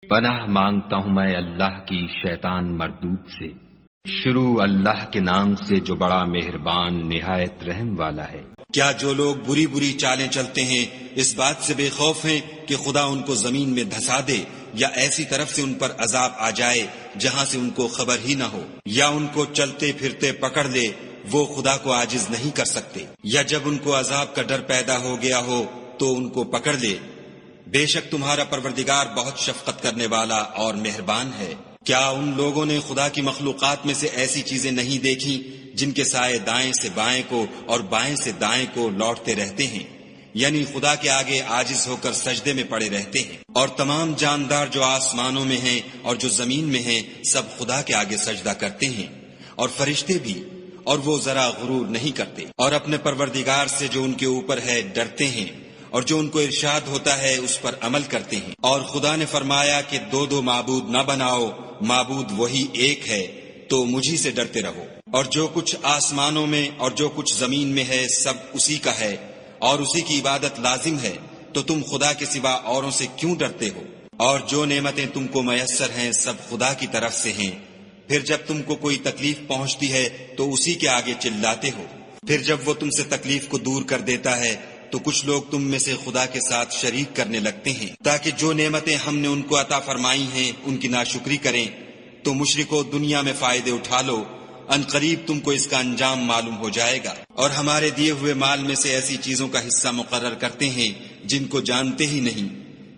پناہ مانگتا ہوں میں اللہ کی شیطان مردود سے۔ شروع اللہ کے نام سے جو بڑا مہربان نہایت رحم والا ہے۔ کیا جو لوگ بری بری چالیں چلتے ہیں اس بات سے بے خوف ہیں کہ خدا ان کو زمین میں دھسا دے، یا ایسی طرف سے ان پر عذاب آ جائے جہاں سے ان کو خبر ہی نہ ہو، یا ان کو چلتے پھرتے پکڑ لے، وہ خدا کو عاجز نہیں کر سکتے، یا جب ان کو عذاب کا ڈر پیدا ہو گیا ہو تو ان کو پکڑ لے۔ بے شک تمہارا پروردگار بہت شفقت کرنے والا اور مہربان ہے۔ کیا ان لوگوں نے خدا کی مخلوقات میں سے ایسی چیزیں نہیں دیکھی جن کے سائے دائیں سے بائیں کو اور بائیں سے دائیں کو لوٹتے رہتے ہیں، یعنی خدا کے آگے عاجز ہو کر سجدے میں پڑے رہتے ہیں، اور تمام جاندار جو آسمانوں میں ہیں اور جو زمین میں ہیں سب خدا کے آگے سجدہ کرتے ہیں، اور فرشتے بھی، اور وہ ذرا غرور نہیں کرتے، اور اپنے پروردگار سے جو ان کے اوپر ہے ڈرتے ہیں، اور جو ان کو ارشاد ہوتا ہے اس پر عمل کرتے ہیں۔ اور خدا نے فرمایا کہ دو معبود نہ بناؤ، معبود وہی ایک ہے، تو مجھی سے ڈرتے رہو۔ اور جو کچھ آسمانوں میں اور جو کچھ زمین میں ہے سب اسی کا ہے، اور اسی کی عبادت لازم ہے، تو تم خدا کے سوا اوروں سے کیوں ڈرتے ہو؟ اور جو نعمتیں تم کو میسر ہیں سب خدا کی طرف سے ہیں۔ پھر جب تم کو کوئی تکلیف پہنچتی ہے تو اسی کے آگے چلاتے ہو، پھر جب وہ تم سے تکلیف کو دور کر دیتا ہے تو کچھ لوگ تم میں سے خدا کے ساتھ شریک کرنے لگتے ہیں تاکہ جو نعمتیں ہم نے ان کو عطا فرمائی ہیں ان کی ناشکری کریں۔ تو مشرکو دنیا میں فائدے اٹھا لو، ان قریب تم کو اس کا انجام معلوم ہو جائے گا۔ اور ہمارے دیے ہوئے مال میں سے ایسی چیزوں کا حصہ مقرر کرتے ہیں جن کو جانتے ہی نہیں۔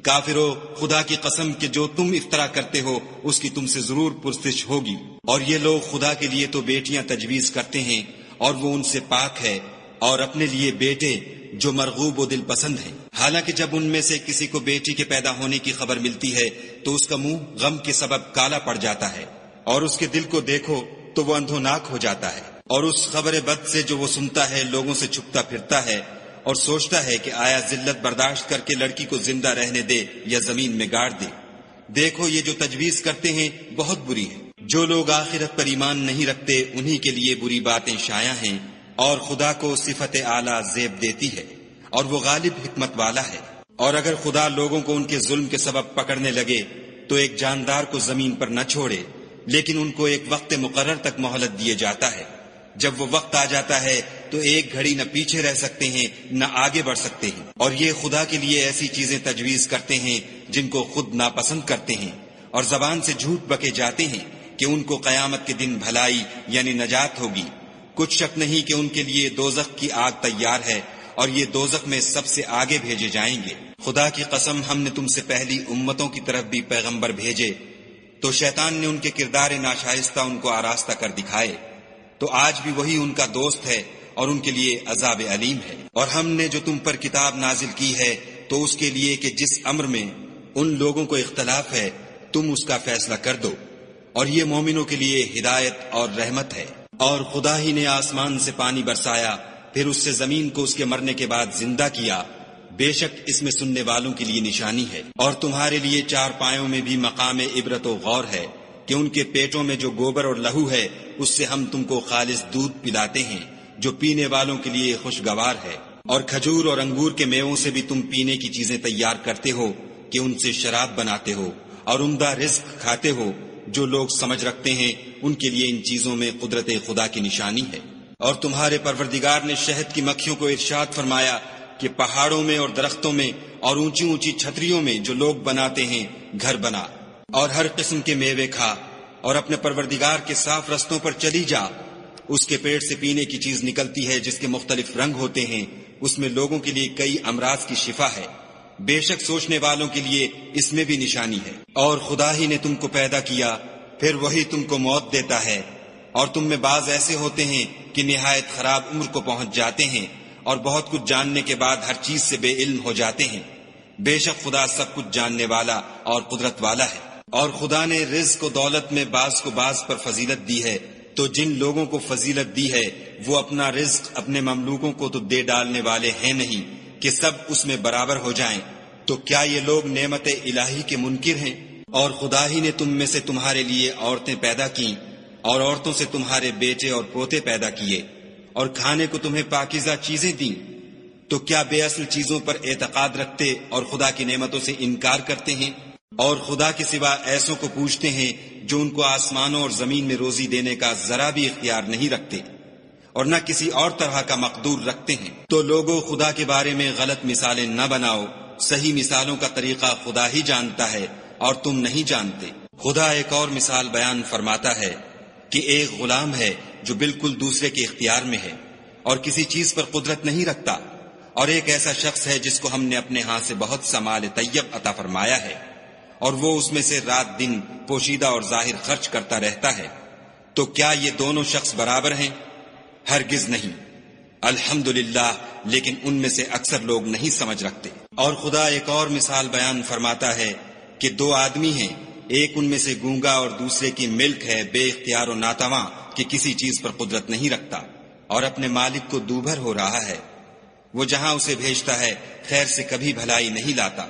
کافرو، خدا کی قسم کہ جو تم افطرا کرتے ہو اس کی تم سے ضرور پرسش ہوگی۔ اور یہ لوگ خدا کے لیے تو بیٹیاں تجویز کرتے ہیں اور وہ ان سے پاک ہے، اور اپنے لیے بیٹے جو مرغوب و دل پسند ہیں، حالانکہ جب ان میں سے کسی کو بیٹی کے پیدا ہونے کی خبر ملتی ہے تو اس کا منہ غم کے سبب کالا پڑ جاتا ہے، اور اس کے دل کو دیکھو تو وہ اندھوناک ہو جاتا ہے، اور اس خبر بد سے جو وہ سنتا ہے لوگوں سے چھپتا پھرتا ہے اور سوچتا ہے کہ آیا ذلت برداشت کر کے لڑکی کو زندہ رہنے دے یا زمین میں گاڑ دے۔ دیکھو یہ جو تجویز کرتے ہیں بہت بری ہے۔ جو لوگ آخرت پر ایمان نہیں رکھتے انہی کے لیے بری باتیں شائع ہیں، اور خدا کو صفت اعلیٰ زیب دیتی ہے، اور وہ غالب حکمت والا ہے۔ اور اگر خدا لوگوں کو ان کے ظلم کے سبب پکڑنے لگے تو ایک جاندار کو زمین پر نہ چھوڑے، لیکن ان کو ایک وقت مقرر تک مہلت دیے جاتا ہے۔ جب وہ وقت آ جاتا ہے تو ایک گھڑی نہ پیچھے رہ سکتے ہیں نہ آگے بڑھ سکتے ہیں، اور یہ خدا کے لیے ایسی چیزیں تجویز کرتے ہیں جن کو خود ناپسند کرتے ہیں، اور زبان سے جھوٹ بکے جاتے ہیں کہ ان کو قیامت کے دن بھلائی یعنی نجات ہوگی۔ کچھ شک نہیں کہ ان کے لیے دوزخ کی آگ تیار ہے، اور یہ دوزخ میں سب سے آگے بھیجے جائیں گے۔ خدا کی قسم ہم نے تم سے پہلی امتوں کی طرف بھی پیغمبر بھیجے، تو شیطان نے ان کے کردار ناشائستہ ان کو آراستہ کر دکھائے، تو آج بھی وہی ان کا دوست ہے اور ان کے لیے عذاب علیم ہے۔ اور ہم نے جو تم پر کتاب نازل کی ہے تو اس کے لیے کہ جس امر میں ان لوگوں کو اختلاف ہے تم اس کا فیصلہ کر دو، اور یہ مومنوں کے لیے ہدایت اور رحمت ہے۔ اور خدا ہی نے آسمان سے پانی برسایا، پھر اس سے زمین کو اس کے مرنے کے بعد زندہ کیا، بے شک اس میں سننے والوں کے لیے نشانی ہے۔ اور تمہارے لیے چار پایوں میں بھی مقام عبرت و غور ہے کہ ان کے پیٹوں میں جو گوبر اور لہو ہے اس سے ہم تم کو خالص دودھ پلاتے ہیں جو پینے والوں کے لیے خوشگوار ہے، اور کھجور اور انگور کے میووں سے بھی تم پینے کی چیزیں تیار کرتے ہو کہ ان سے شراب بناتے ہو، اور عمدہ رزق کھاتے ہو۔ جو لوگ سمجھ رکھتے ہیں ان کے لیے ان چیزوں میں قدرت خدا کی نشانی ہے۔ اور تمہارے پروردگار نے شہد کی مکھیوں کو ارشاد فرمایا کہ پہاڑوں میں اور درختوں میں اور اونچی اونچی چھتریوں میں جو لوگ بناتے ہیں گھر بنا، اور ہر قسم کے میوے کھا، اور اپنے پروردگار کے صاف رستوں پر چلی جا۔ اس کے پیٹ سے پینے کی چیز نکلتی ہے جس کے مختلف رنگ ہوتے ہیں، اس میں لوگوں کے لیے کئی امراض کی شفا ہے، بے شک سوچنے والوں کے لیے اس میں بھی نشانی ہے۔ اور خدا ہی نے تم کو پیدا کیا، پھر وہی تم کو موت دیتا ہے، اور تم میں بعض ایسے ہوتے ہیں کہ نہایت خراب عمر کو پہنچ جاتے ہیں، اور بہت کچھ جاننے کے بعد ہر چیز سے بے علم ہو جاتے ہیں۔ بے شک خدا سب کچھ جاننے والا اور قدرت والا ہے۔ اور خدا نے رزق و دولت میں بعض کو بعض پر فضیلت دی ہے، تو جن لوگوں کو فضیلت دی ہے وہ اپنا رزق اپنے مملوکوں کو تو دے ڈالنے والے ہیں نہیں کہ سب اس میں برابر ہو جائیں۔ تو کیا یہ لوگ نعمت الہی کے منکر ہیں؟ اور خدا ہی نے تم میں سے تمہارے لیے عورتیں پیدا کیں، اور عورتوں سے تمہارے بیٹے اور پوتے پیدا کیے، اور کھانے کو تمہیں پاکیزہ چیزیں دیں۔ تو کیا بے اصل چیزوں پر اعتقاد رکھتے اور خدا کی نعمتوں سے انکار کرتے ہیں؟ اور خدا کے سوا ایسوں کو پوچھتے ہیں جو ان کو آسمانوں اور زمین میں روزی دینے کا ذرا بھی اختیار نہیں رکھتے اور نہ کسی اور طرح کا مقدور رکھتے ہیں۔ تو لوگوں، خدا کے بارے میں غلط مثالیں نہ بناؤ، صحیح مثالوں کا طریقہ خدا ہی جانتا ہے اور تم نہیں جانتے۔ خدا ایک اور مثال بیان فرماتا ہے کہ ایک غلام ہے جو بالکل دوسرے کے اختیار میں ہے اور کسی چیز پر قدرت نہیں رکھتا، اور ایک ایسا شخص ہے جس کو ہم نے اپنے ہاں سے بہت سا مال طیب عطا فرمایا ہے اور وہ اس میں سے رات دن پوشیدہ اور ظاہر خرچ کرتا رہتا ہے۔ تو کیا یہ دونوں شخص برابر ہیں؟ ہرگز نہیں۔ الحمدللہ، لیکن ان میں سے اکثر لوگ نہیں سمجھ رکھتے۔ اور خدا ایک اور مثال بیان فرماتا ہے کہ دو آدمی ہیں، ایک ان میں سے گونگا اور دوسرے کی ملک ہے، بے اختیار و ناتواں کہ کسی چیز پر قدرت نہیں رکھتا اور اپنے مالک کو دوبھر ہو رہا ہے۔ وہ جہاں اسے بھیجتا ہے خیر سے کبھی بھلائی نہیں لاتا۔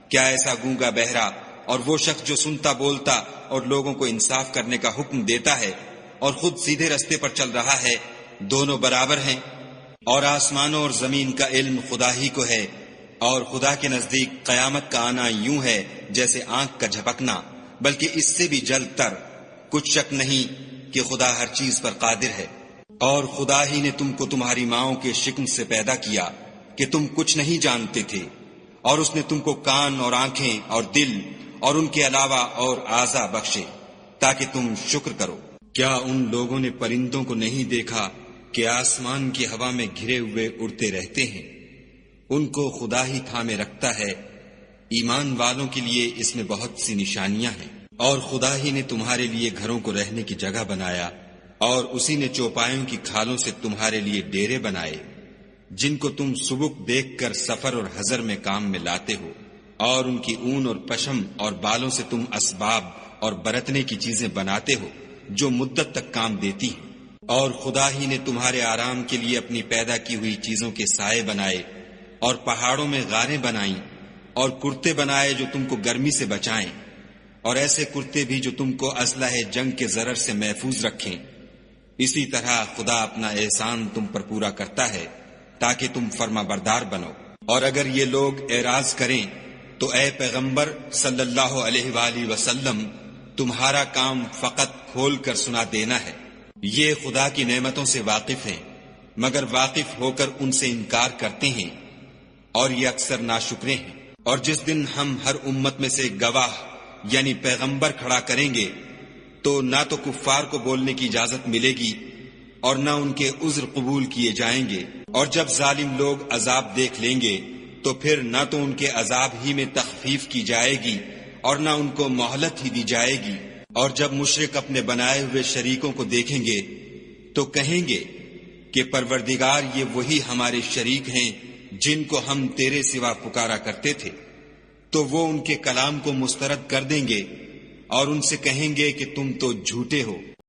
کیا ایسا گونگا بہرا اور وہ شخص جو سنتا بولتا اور لوگوں کو انصاف کرنے کا حکم دیتا ہے اور خود سیدھے رستے پر چل رہا ہے، دونوں برابر ہیں؟ اور آسمانوں اور زمین کا علم خدا ہی کو ہے، اور خدا کے نزدیک قیامت کا آنا یوں ہے جیسے آنکھ کا جھپکنا، بلکہ اس سے بھی جلد تر۔ کچھ شک نہیں کہ خدا ہر چیز پر قادر ہے۔ اور خدا ہی نے تم کو تمہاری ماؤں کے شکم سے پیدا کیا کہ تم کچھ نہیں جانتے تھے، اور اس نے تم کو کان اور آنکھیں اور دل اور ان کے علاوہ اور اعضاء بخشے تاکہ تم شکر کرو۔ کیا ان لوگوں نے پرندوں کو نہیں دیکھا کہ آسمان کی ہوا میں گھرے ہوئے اڑتے رہتے ہیں؟ ان کو خدا ہی تھامے رکھتا ہے۔ ایمان والوں کے لیے اس میں بہت سی نشانیاں ہیں۔ اور خدا ہی نے تمہارے لیے گھروں کو رہنے کی جگہ بنایا، اور اسی نے چوپایوں کی کھالوں سے تمہارے لیے ڈیرے بنائے جن کو تم سبک دیکھ کر سفر اور حضر میں کام میں لاتے ہو، اور ان کی اون اور پشم اور بالوں سے تم اسباب اور برتنے کی چیزیں بناتے ہو جو مدت تک کام دیتی ہیں۔ اور خدا ہی نے تمہارے آرام کے لیے اپنی پیدا کی ہوئی چیزوں کے سائے بنائے، اور پہاڑوں میں غاریں بنائیں، اور کرتے بنائے جو تم کو گرمی سے بچائیں، اور ایسے کرتے بھی جو تم کو اسلحہ جنگ کے ضرر سے محفوظ رکھیں۔ اسی طرح خدا اپنا احسان تم پر پورا کرتا ہے تاکہ تم فرما بردار بنو۔ اور اگر یہ لوگ اعراض کریں تو اے پیغمبر صلی اللہ علیہ وآلہ وسلم، تمہارا کام فقط کھول کر سنا دینا ہے۔ یہ خدا کی نعمتوں سے واقف ہیں، مگر واقف ہو کر ان سے انکار کرتے ہیں، اور یہ اکثر ناشکرے ہیں۔ اور جس دن ہم ہر امت میں سے گواہ یعنی پیغمبر کھڑا کریں گے تو نہ تو کفار کو بولنے کی اجازت ملے گی اور نہ ان کے عذر قبول کیے جائیں گے۔ اور جب ظالم لوگ عذاب دیکھ لیں گے تو پھر نہ تو ان کے عذاب ہی میں تخفیف کی جائے گی اور نہ ان کو مہلت ہی دی جائے گی۔ اور جب مشرک اپنے بنائے ہوئے شریکوں کو دیکھیں گے تو کہیں گے کہ پروردگار، یہ وہی ہمارے شریک ہیں جن کو ہم تیرے سوا پکارا کرتے تھے۔ تو وہ ان کے کلام کو مسترد کر دیں گے اور ان سے کہیں گے کہ تم تو جھوٹے ہو۔